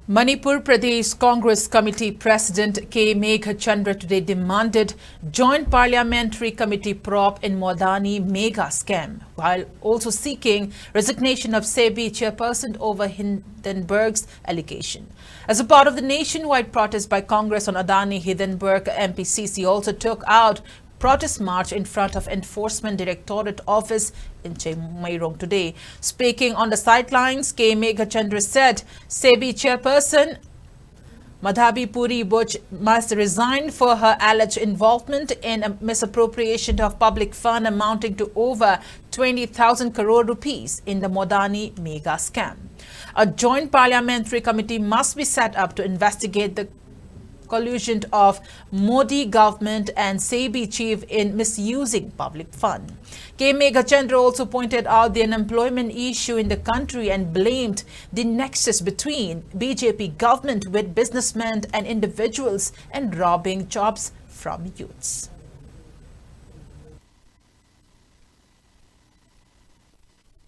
Manipur Pradesh Congress Committee President K. Megha Chandra today demanded Joint Parliamentary Committee probe in Modani mega scam, while also seeking resignation of SEBI chairperson over Hindenburg's allegation. As a part of the nationwide protest by Congress on Adani, Hindenburg MPCC also took out protest march in front of Enforcement Directorate office in Chemairong today. Speaking on the sidelines, K. Megha Chandra said SEBI chairperson Madhabi Puri Butch must resign for her alleged involvement in a misappropriation of public fund amounting to over 20,000 crore rupees in the Modani mega scam. A joint parliamentary committee must be set up to investigate the collusion of Modi government and SEBI chief in misusing public fund. K. Megha Chandra also pointed out the unemployment issue in the country and blamed the nexus between BJP government with businessmen and individuals and robbing jobs from youths.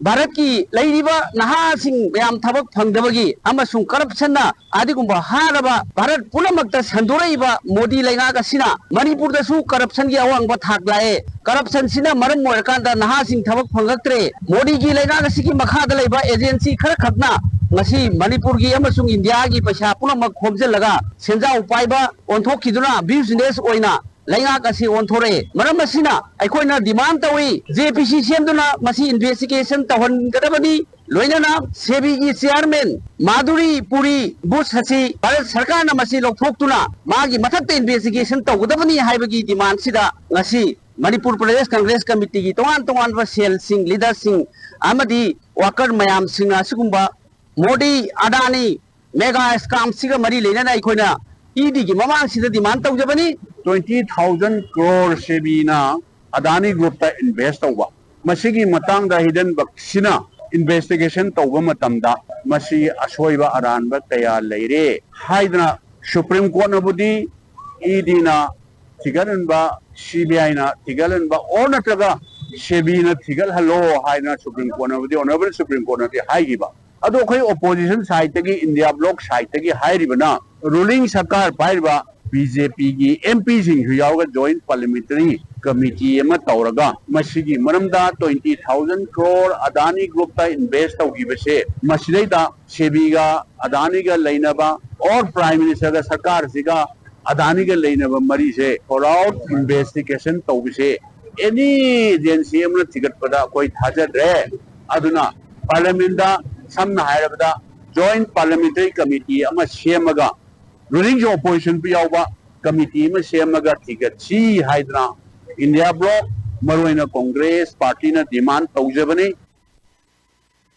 Bharat की लैरिबा नहासिंग मयाम थबक फंगदबगी अमसुंग corruption ना आदिगुंबा हारबा भारत पुनमक्ता संदोरइबा मोदी लैंगाक सिना मणिपुर दसु corruption की अवांगबा थाक लाए corruption सिना मरम मोरकांदा नहासिंग थबक फंगक्त्रे मोदी की लैंगाक सिकी मखादा लैबा agency खर खतना ngasi manipur gi amasung india gi paisa punamak khomjelaga senjau paiba onthokiduna business oina lainga kasi onthore maram asina aikoina demand tawi jpc semduna masi investigation tahon gadabani loinana sebi gi chairman madhuri puri bush hasi bharat sarkar na masi lokthokuna magi mathakte investigation tawgadabani haibagi demand sida ngasi manipur pradesh congress committee gi tongan ba sel sing leader sing amadi worker mayam sing asugumba Modi Adani mega scam siga mari lena na ikoina ED ki mamang sida demand tau jabani 20,000 crore sebina Adani group ta invest tauba masigi matang da hidden baksina investigation tauba matamda masi ashoiba aran ba kaya leire haidna supreme court na budi ED na thigalan ba CBI na thigalan ba or na taga sebina thigal hello haidna supreme court na budi honorable supreme court na ti haigiba अदो कोई opposition side तकी India block side तकी हाई रिबना ruling सरकार पाइबा BJP की MP Singh हुयावगा joint parliamentary committee एमा तौरगा मसिगी मरमदा 20,000 crore अदानी ग्रुप ता इन्वेस्ट तौगिबसे मसिदैदा सेबीगा अदानी गा लैनबा और प्राइम मिनिस्टर गा सरकार सिगा अदानी गा लैनबा मरी से थोराउट इन्वेस्टिगेशन तौबिसे एनी एजेंसी एमना थिगतपदा कोई थाजदरे अदुना पार्लियामेंट दा Samna Harabada Joint Parliamentary Committee ama Shemaga ruling opposition Piauba Committee ama Shemaga Ticket C Hydra India Bloc Maruina Congress Party na demand Taujabani